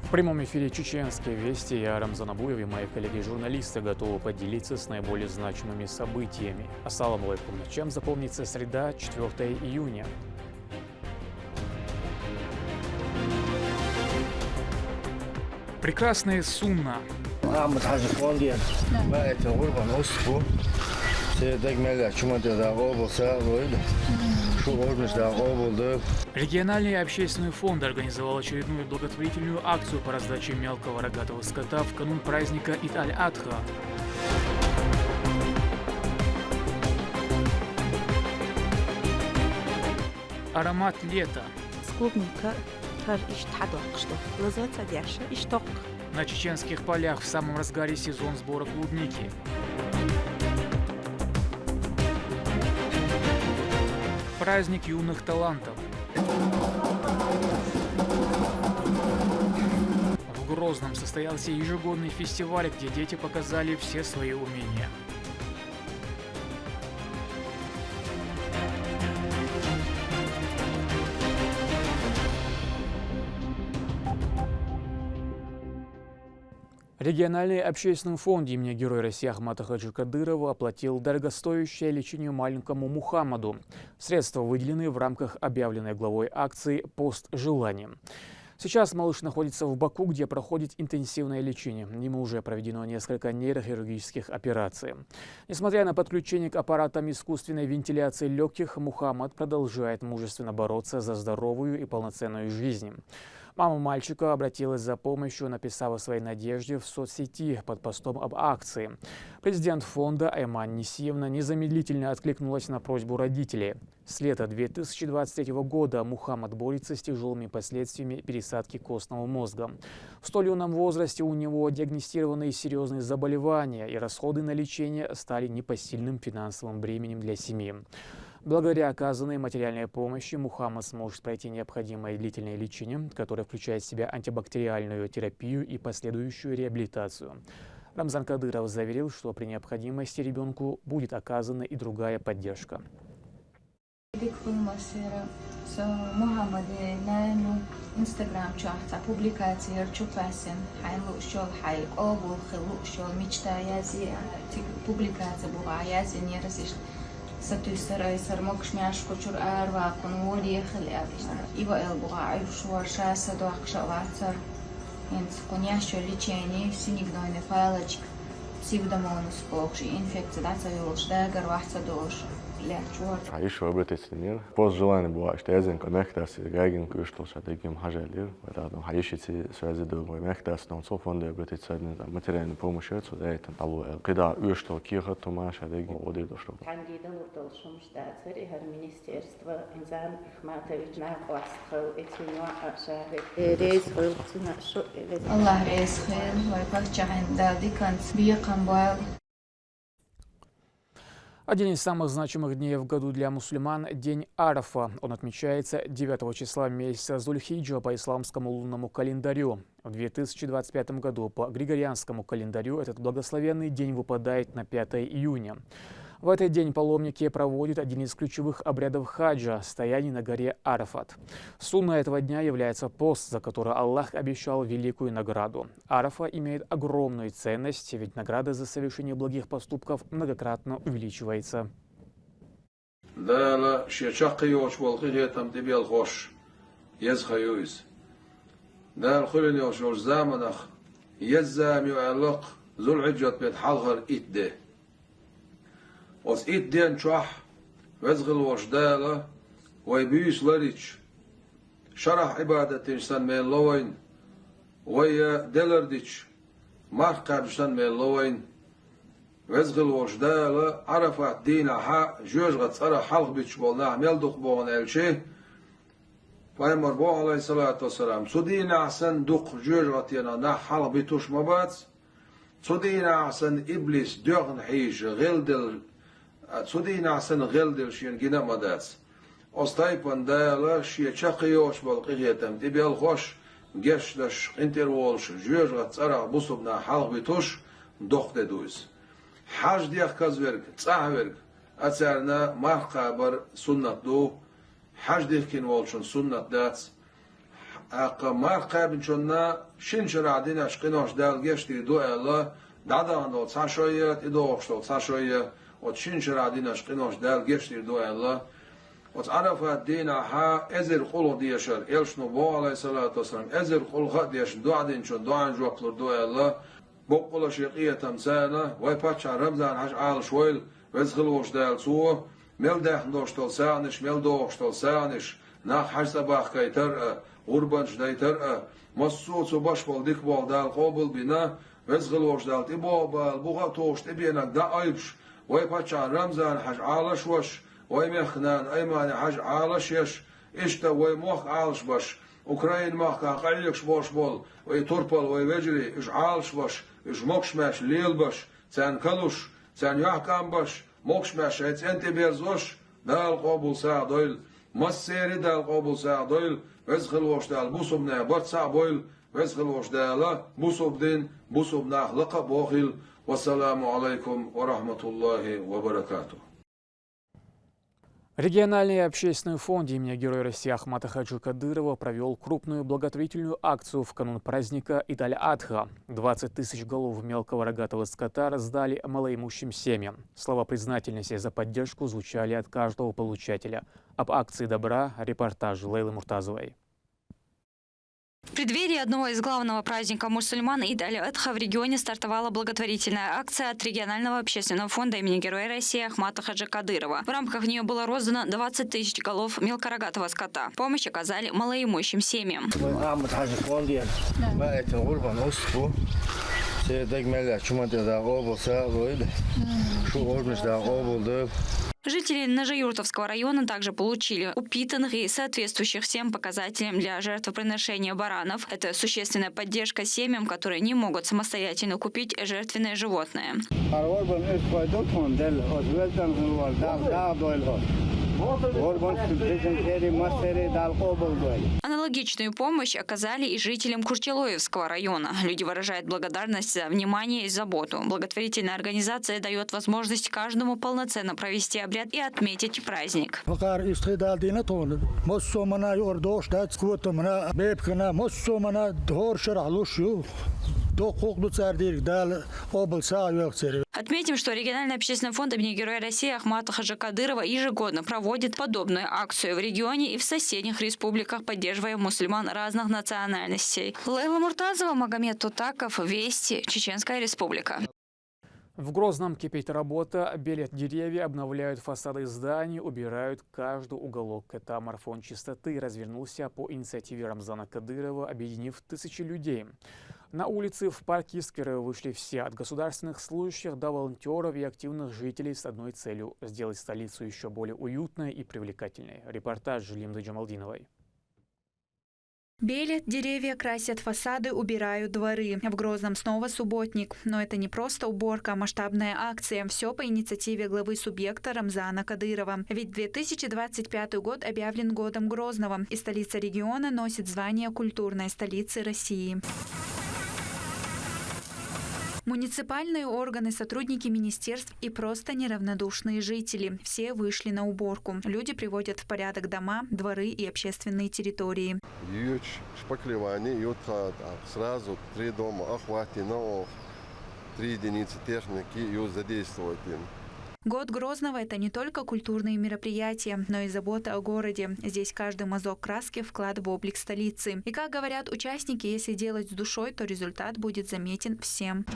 В прямом эфире «Чеченские вести». Я Рамзан Абуев и мои коллеги-журналисты готовы поделиться с наиболее значимыми событиями. Ассаламу алейкум. Чем запомнится среда, 4 июня? Прекрасная сунна. Региональный общественный фонд организовал очередную благотворительную акцию по раздаче мелкого рогатого скота в канун праздника Ид-аль-Адха. Аромат лета. На чеченских полях в самом разгаре сезон сбора клубники. Праздник юных талантов. В Грозном состоялся ежегодный фестиваль, где дети показали все свои умения. Региональный общественный фонд имени Героя России Ахмата Хаджи Кадырова оплатил дорогостоящее лечение маленькому Мухаммаду. Средства выделены в рамках объявленной главой акции «Пост желанием». Сейчас малыш находится в Баку, где проходит интенсивное лечение. Ему уже проведено несколько нейрохирургических операций. Несмотря на подключение к аппаратам искусственной вентиляции легких, Мухаммад продолжает мужественно бороться за здоровую и полноценную жизнь. Мама мальчика обратилась за помощью, написав о своей надежде в соцсети под постом об акции. Президент фонда Айман Несиевна незамедлительно откликнулась на просьбу родителей. С лета 2023 года Мухаммад борется с тяжелыми последствиями пересадки костного мозга. В столь юном возрасте у него диагностированы серьезные заболевания, и расходы на лечение стали непосильным финансовым бременем для семьи. Благодаря оказанной материальной помощи Мухаммад сможет пройти необходимое длительное лечение, которое включает в себя антибактериальную терапию и последующую реабилитацию. Рамзан Кадыров заверил, что при необходимости ребенку будет оказана и другая поддержка. ستيسر مكش معش كشور أربع قنولي خلي إيوه البقاع شوار شاسة دوق شواتر ينت قنياش اللي تشيني سينيك دوين فالج سيبدمونس بوكش إنفكت دعسة يوش داقر واحدة دوش. Aici vă brăteți tineri. Poți желание бывает, что я зен коннектас, гайген кушал, что таким хажалир. Это там хаишицы связи другой мехтас, но со фонда брăteți садны там материальную помощь, это да это алу. Когда ушло киха тома, что таким оди дошло. Танги долутал шумштацер и хар министерство инзам Ахматович на классхал этинуа ашаре. Рейс хылцуна шо. الله رئيس خير ويفكر عند ديكانت بيقام بوال. Один из самых значимых дней в году для мусульман – День Арафа. Он отмечается 9 числа месяца Зуль-Хиджа по исламскому лунному календарю. В 2025 году по григорианскому календарю этот благословенный день выпадает на 5 июня. В этот день паломники проводят один из ключевых обрядов хаджа – стояние на горе Арафат. Сунной этого дня является пост, за который Аллах обещал великую награду. Арафа имеет огромную ценность, ведь награда за совершение благих поступков многократно увеличивается. Os idden chah vezgil washdala ويبيش لريتش شرح عبادة إنسان من لوين ويا دلرديتش مرقب إنسان من لوين vezgil washdala عرفت دين حق جوج غتصرى حلق بيتش بولنا عمل دق بون الشيء فايمر بو عليه الصلاة والسلام سدين أحسن دق جوج غتينا نا حلق بيتوش مبات سدين أحسن إبليس دغن حيش غلدل سدين أحسن غلدل شين جنا مدات أستايبان دالا شيء شقيوش بالقيتم تبي الخوش جشلش انترولش جوج غتصرى بوسبنا حلق بيتوش دق دويس حاج ديخ كازورك تصاحورك أتسرنا مرقبر سنة دو حاج ديخ كين والشون سنة دات أقمار قابل شنا شنشر عدين أشقناش دال جشتي دو الله دعدا دو تسعشوية إدوش دو تسعشوية وتشنشر عدين أشقناش دال جشتي دو الله وتعرف الدين ها أزر قلو ديشر إلش نبو عليه الصلاة والسلام أزر قلو خد ديشر دو عدين شن دو عن جوكلر دو الله بقول شقية تمسانة ويباتش رمزان حش عال شويل وزخلوش دال سوه مل داخل تل سانش مل دوش تل سانش ناخ حش صباح كيتر غربانش دايتر مصوت باش بول ديك بول دال قبل بنا وزخلوش دال تبو بال بوغا توش تبينك دا ايبش ويباتش رمزان حش عالش وش ويمخنان ايمان حش عالش يش اشتا ويموخ عالش باش اوكراين ماخ قايلكش باش بول ويتوربل ويوجري اش عالش باش اش موكش ماش ليل باش تان كلوش تان يحكم باش موكش ماش انت بيرزوش دال قبول ساعدويل مسيري دال قبول ساعدويل وزخلوش دال بوسوبنا بات ساعبويل وزخلوش دال بوسوب دين بوسوب ناخلق بوخيل والسلام عليكم ورحمة الله وبركاته. Региональный общественный фонд имени Героя России Ахмата Хаджи Кадырова провел крупную благотворительную акцию в канун праздника Идаль-Адха. 20 тысяч голов мелкого рогатого скота раздали малоимущим семьям. Слова признательности за поддержку звучали от каждого получателя. Об акции добра репортаж Лейлы Муртазовой. В преддверии одного из главного праздника мусульман Идаль-Адха в регионе стартовала благотворительная акция от регионального общественного фонда имени Героя России Ахмата Хаджи Кадырова. В рамках нее было роздано 20 тысяч голов мелкорогатого скота. Помощь оказали малоимущим семьям. Жители Нажаюртовского района также получили упитанных и соответствующих всем показателям для жертвоприношения баранов. Это существенная поддержка семьям, которые не могут самостоятельно купить жертвенное животное. Аналогичную помощь оказали и жителям Курчелоевского района. Люди выражают благодарность за внимание и заботу. Благотворительная организация дает возможность каждому полноценно провести обряд и отметить праздник. Отметим, что региональный общественный фонд имени Героя России Ахмата Хаджи Кадырова ежегодно проводит подобную акцию в регионе и в соседних республиках, поддерживая мусульман разных национальностей. Лейла Муртазова, Магомед Тутаков, Вести, Чеченская Республика. В Грозном кипит работа. Белят деревья, обновляют фасады зданий, убирают каждый уголок. Это марафон чистоты развернулся по инициативе Рамзана Кадырова, объединив тысячи людей. На улице в парке Искера вышли все, от государственных служащих до волонтеров и активных жителей, с одной целью – сделать столицу еще более уютной и привлекательной. Репортаж Лимды Джамалдиновой. Белят деревья, красят фасады, убирают дворы. В Грозном снова субботник. Но это не просто уборка, а масштабная акция. Все по инициативе главы субъекта Рамзана Кадырова. Ведь 2025 год объявлен годом Грозного, и столица региона носит звание культурной столицы России. Муниципальные органы, сотрудники министерств и просто неравнодушные жители. Все вышли на уборку. Люди приводят в порядок дома, дворы и общественные территории. Сразу 3 дома охватено, 3 единицы техники ее задействовать. Год Грозного – это не только культурные мероприятия, но и забота о городе. Здесь каждый мазок краски – вклад в облик столицы. И, как говорят участники, если делать с душой, то результат будет заметен всем.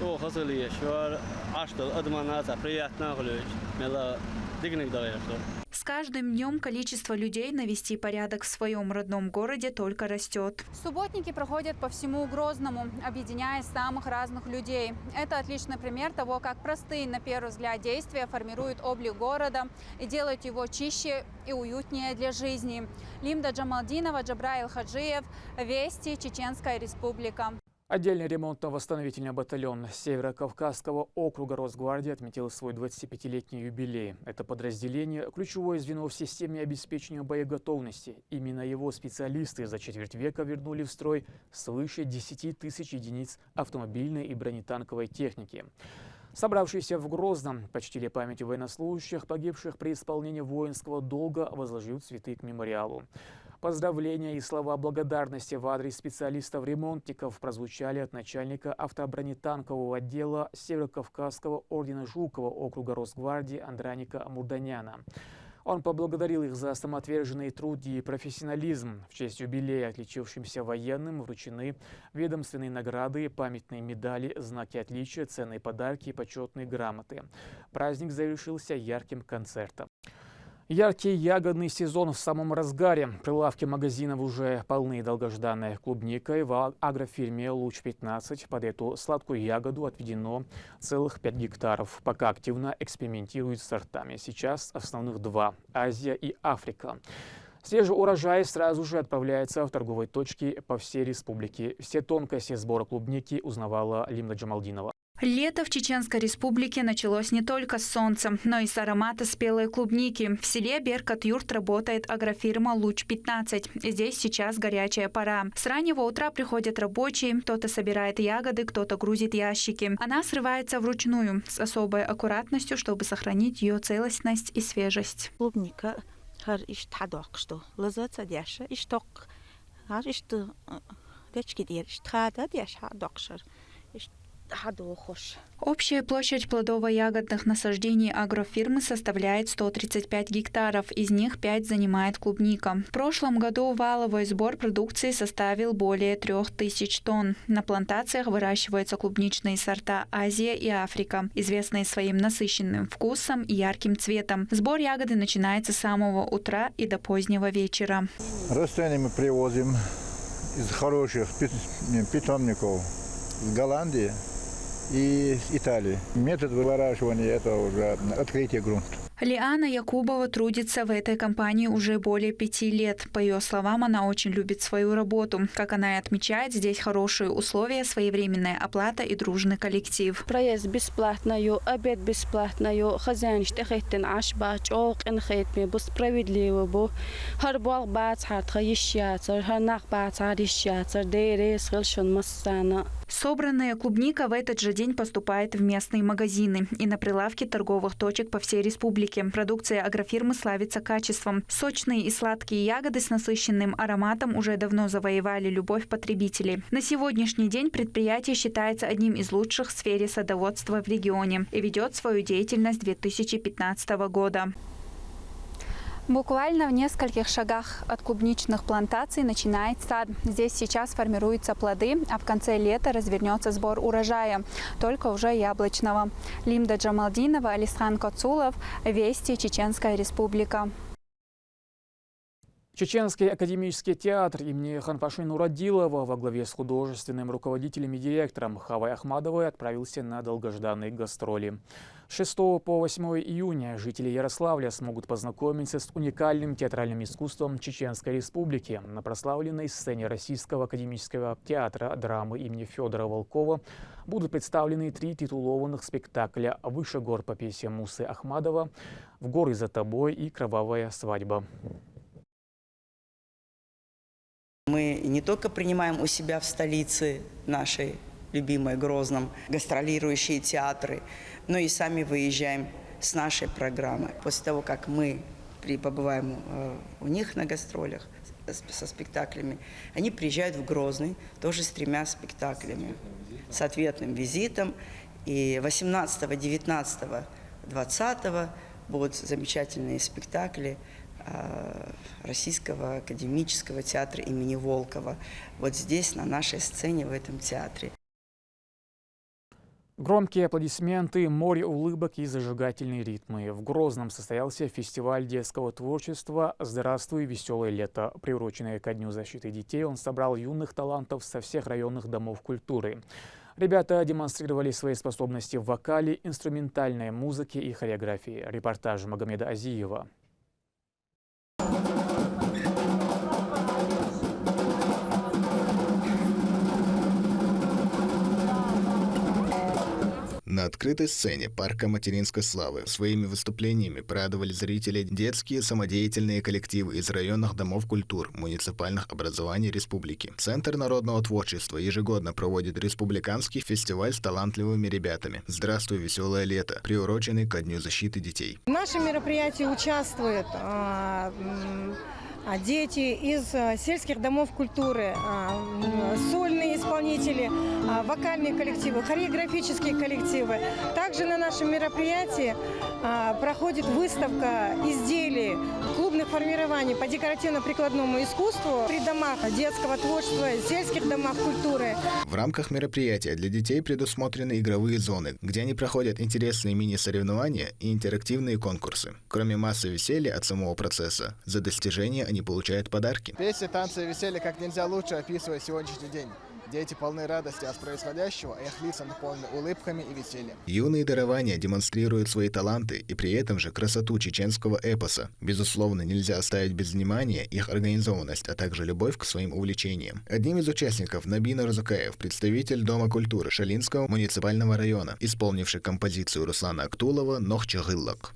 С каждым днем количество людей навести порядок в своем родном городе только растет. Субботники проходят по всему Грозному, объединяя самых разных людей. Это отличный пример того, как простые, на первый взгляд, действия формируют облик города и делают его чище и уютнее для жизни. Лимда Джамалдинова, Джабраил Хаджиев, Вести, Чеченская Республика. Отдельный ремонтно-восстановительный батальон Северо-Кавказского округа Росгвардии отметил свой 25-летний юбилей. Это подразделение – ключевое звено в системе обеспечения боеготовности. Именно его специалисты за четверть века вернули в строй свыше 10 тысяч единиц автомобильной и бронетанковой техники. Собравшиеся в Грозном почтили память военнослужащих, погибших при исполнении воинского долга, возложив цветы к мемориалу. Поздравления и слова благодарности в адрес специалистов-ремонтников прозвучали от начальника автобронетанкового отдела Северокавказского ордена Жукова округа Росгвардии Андраника Мурданяна. Он поблагодарил их за самоотверженный труд и профессионализм. В честь юбилея отличившимся военным вручены ведомственные награды, памятные медали, знаки отличия, ценные подарки и почетные грамоты. Праздник завершился ярким концертом. Яркий ягодный сезон в самом разгаре. Прилавки магазинов уже полны долгожданной клубникой. В агрофирме «Луч-15» под эту сладкую ягоду отведено целых 5 гектаров. Пока активно экспериментируют с сортами. Сейчас основных 2 – Азия и Африка. Свежий урожай сразу же отправляется в торговые точки по всей республике. Все тонкости сбора клубники узнавала Лимда Джамалдинова. Лето в Чеченской республике началось не только с солнца, но и с аромата спелой клубники. В селе Беркат-Юрт работает агрофирма «Луч-15». Здесь сейчас горячая пора. С раннего утра приходят рабочие, кто-то собирает ягоды, кто-то грузит ящики. Она срывается вручную, с особой аккуратностью, чтобы сохранить ее целостность и свежесть. Клубника Общая площадь плодово-ягодных насаждений агрофирмы составляет 135 гектаров, из них 5 занимает клубника. В прошлом году валовый сбор продукции составил более 3000 тонн. На плантациях выращиваются клубничные сорта Азия и Африка, известные своим насыщенным вкусом и ярким цветом. Сбор ягоды начинается с самого утра и до позднего вечера. Растения мы привозим из хороших питомников с Голландии и Италии. Метод выращивания – это уже открытие грунта. Лиана Якубова трудится в этой компании уже более 5 лет. По ее словам, она очень любит свою работу. Как она и отмечает, здесь хорошие условия, своевременная оплата и дружный коллектив. Проезд бесплатный, обед бесплатный, хозяин штехетен ашбач, инхетме, справедливо, бо харбал бац хартха ещяцер, харнах бац ещяцер, дейрес хелшон массана. Собранная клубника в этот же день поступает в местные магазины и на прилавки торговых точек по всей республике. Продукция агрофирмы славится качеством. Сочные и сладкие ягоды с насыщенным ароматом уже давно завоевали любовь потребителей. На сегодняшний день предприятие считается одним из лучших в сфере садоводства в регионе и ведет свою деятельность с 2015 года. Буквально в нескольких шагах от клубничных плантаций начинает сад. Здесь сейчас формируются плоды, а в конце лета развернется сбор урожая, только уже яблочного. Лимда Джамалдинова, Алисхан Коцулов, Вести, Чеченская республика. Чеченский академический театр имени Ханпаши Нурадилова во главе с художественным руководителем и директором Хавой Ахмадовой отправился на долгожданные гастроли. С 6 по 8 июня жители Ярославля смогут познакомиться с уникальным театральным искусством Чеченской республики. На прославленной сцене Российского академического театра драмы имени Федора Волкова будут представлены 3 титулованных спектакля «Выше гор» по пьесе Мусы Ахмадова, «В горы за тобой» и «Кровавая свадьба». Мы не только принимаем у себя в столице нашей любимой Грозном гастролирующие театры, но и сами выезжаем с нашей программы. После того, как мы побываем у них на гастролях со спектаклями, они приезжают в Грозный тоже с 3 спектаклями, с ответным визитом. И 18, 19, 20 будут замечательные спектакли Российского академического театра имени Волкова. Вот здесь, на нашей сцене, в этом театре. Громкие аплодисменты, море улыбок и зажигательные ритмы. В Грозном состоялся фестиваль детского творчества «Здравствуй, веселое лето». Приуроченный ко Дню защиты детей, он собрал юных талантов со всех районных домов культуры. Ребята демонстрировали свои способности в вокале, инструментальной музыке и хореографии. Репортаж Магомеда Азиева. На открытой сцене парка материнской славы своими выступлениями порадовали зрителей детские самодеятельные коллективы из районных домов культур муниципальных образований республики. Центр народного творчества ежегодно проводит республиканский фестиваль с талантливыми ребятами «Здравствуй, веселое лето», приуроченный ко Дню защиты детей. В нашем мероприятии участвует дети из сельских домов культуры, сольные исполнители, вокальные коллективы, хореографические коллективы. Также на нашем мероприятии проходит выставка изделий клубных формирований по декоративно-прикладному искусству при домах детского творчества, сельских домах культуры. В рамках мероприятия для детей предусмотрены игровые зоны, где они проходят интересные мини-соревнования и интерактивные конкурсы. Кроме массы веселья от самого процесса, за достижения они получают подарки. Песни, танцы и веселье как нельзя лучше описывают сегодняшний день. Дети полны радости от происходящего, и их лица наполнены улыбками и весельем. Юные дарования демонстрируют свои таланты и при этом же красоту чеченского эпоса. Безусловно, нельзя оставить без внимания их организованность, а также любовь к своим увлечениям. Одним из участников Набина Разукаев, представитель Дома культуры Шалинского муниципального района, исполнивший композицию Руслана Актулова «Нохчагыллак».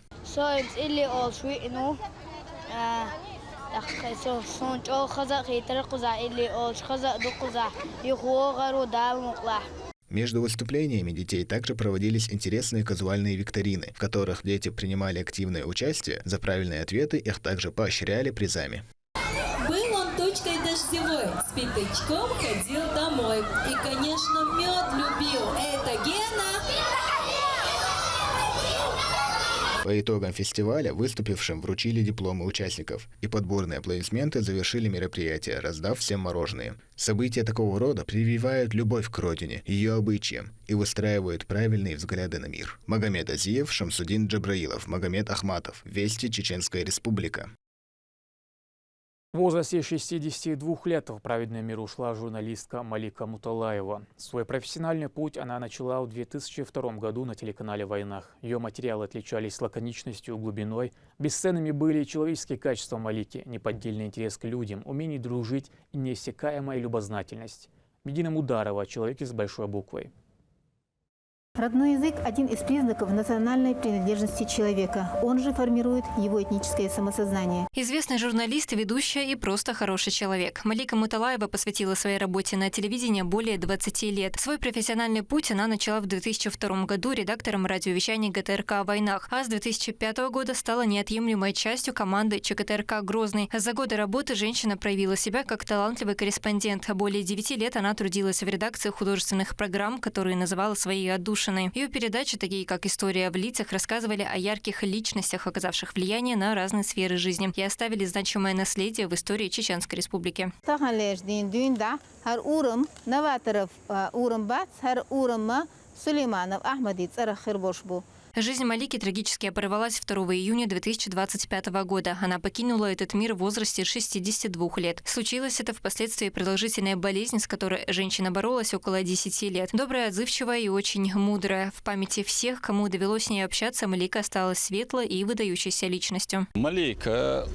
Между выступлениями детей также проводились интересные казуальные викторины, в которых дети принимали активное участие, за правильные ответы их также поощряли призами. Был он точкой дождевой, с пятачком ходил домой. И, конечно, мед любил. Это Гена. По итогам фестиваля выступившим вручили дипломы участников, и подборные аплодисменты завершили мероприятие, раздав всем мороженое. События такого рода прививают любовь к родине, ее обычаям и выстраивают правильные взгляды на мир. Магомед Азиев, Шамсудин Джабраилов, Магомед Ахматов. Вести, Чеченская Республика. В возрасте 62 лет в праведный мир ушла журналистка Малика Муталаева. Свой профессиональный путь она начала в 2002 году на телеканале «Войнах». Ее материалы отличались лаконичностью, глубиной. Бесценными были человеческие качества Малики, неподдельный интерес к людям, умение дружить и неиссякаемая любознательность. Медина Мударова, человек с большой буквой. Родной язык – один из признаков национальной принадлежности человека. Он же формирует его этническое самосознание. Известный журналист, ведущая и просто хороший человек. Малика Муталаева посвятила своей работе на телевидении более 20 лет. Свой профессиональный путь она начала в 2002 году редактором радиовещания ГТРК «Войнах», а с 2005 года стала неотъемлемой частью команды ЧГТРК «Грозный». За годы работы женщина проявила себя как талантливый корреспондент. Более 9 лет она трудилась в редакции художественных программ, которые называла своей отдушиной. Ее передачи, такие как «История в лицах», рассказывали о ярких личностях, оказавших влияние на разные сферы жизни и оставили значимое наследие в истории Чеченской Республики. Жизнь Малики трагически оборвалась 2 июня 2025 года. Она покинула этот мир в возрасте 62 лет. Случилось это впоследствии продолжительной болезни, с которой женщина боролась около 10 лет. Добрая, отзывчивая и очень мудрая. В памяти всех, кому довелось с ней общаться, Малика осталась светлой и выдающейся личностью. Малика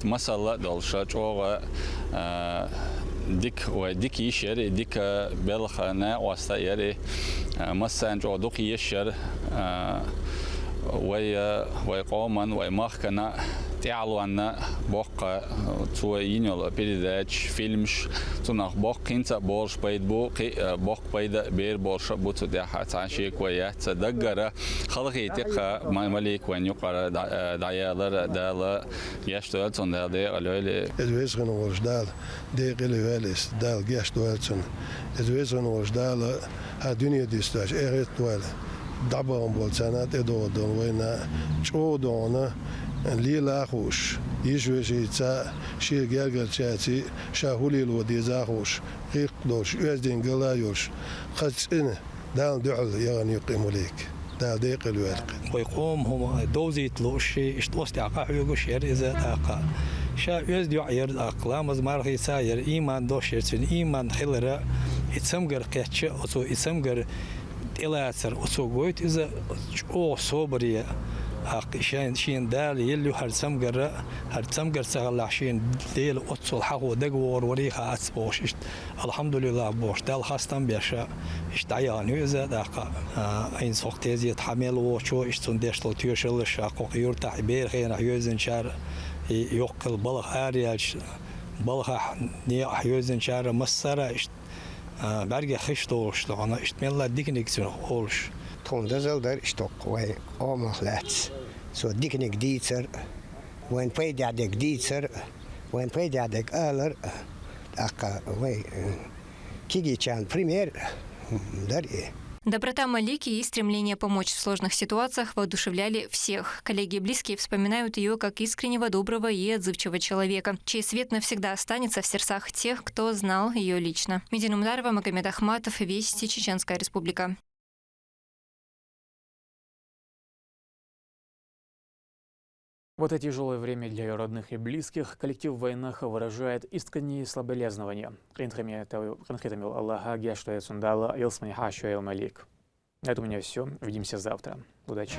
مسألة دلشة أو ديك يشر ديك بالخنا واستيري مثلا جو دوك يشر ويقومن ويمخنا تعلونا بق تو ينول передач фильмш тунах бог кинца борш пайдбу бог пайда бер борш буту да хаташи коя цадагара халгитика малик ван юқара даялар дала яштуэлцон дале алойле эдвезгэн уождал дегелевелес дал яштуэлцон эдвезгэн уождал а дүния дисташ эрэтвал дабан болцанат эдодон вайна чодона ليلا خوش يجوجي تا شي جالجل تاتي شاهولي لو ديزا خوش قيق دوش يزدين قلايوش قصن دال دعل يعني يقيم ليك دال ديق الوالق ويقوم هم دوزي تلوشي اشتوستي عقا يوغوش يرزا عقا شا يزدي عير اقلام مارغي ساير ايمان دوش يرسن ايمان خلرا يتسمغر قيتش او يتسمغر الاسر او غويت اذا او صبريه شين دال يلي هرسمجر سغل عشين ديل أتصل حقو دجور وريخة أسبوش الحمد لله بوش دال خاصتم بيشا اشتعيان يوزا داقا أين سوقتيزي تحمل وشو اشتون ديشتل تيوشل شاقو يرتاح بير خينا يوزن شار يوقل بلغ آريال بلغ نيا يوزن شار مسرة برگه خشت ولش لغنا اشتملا ديكنيك سنو ولش تونده زلدر اشتوق وين مخلات سو ديكنيك ديتر وين فايد عدك ديتر وين فايد عدك آلر أقا وين كيجي كان بريمير دري. Доброта Малики и стремление помочь в сложных ситуациях воодушевляли всех. Коллеги и близкие вспоминают ее как искреннего, доброго и отзывчивого человека, чей свет навсегда останется в сердцах тех, кто знал ее лично. Медина Умдарова, Магомед Ахматов, Вести, Чеченская Республика. В это тяжелое время для ее родных и близких коллектив Вайнах выражает искреннее соболезнования. Аллаха, Гешта Сундала, Илсмани Хашуэл Малик. На этом у меня все. Увидимся завтра. Удачи.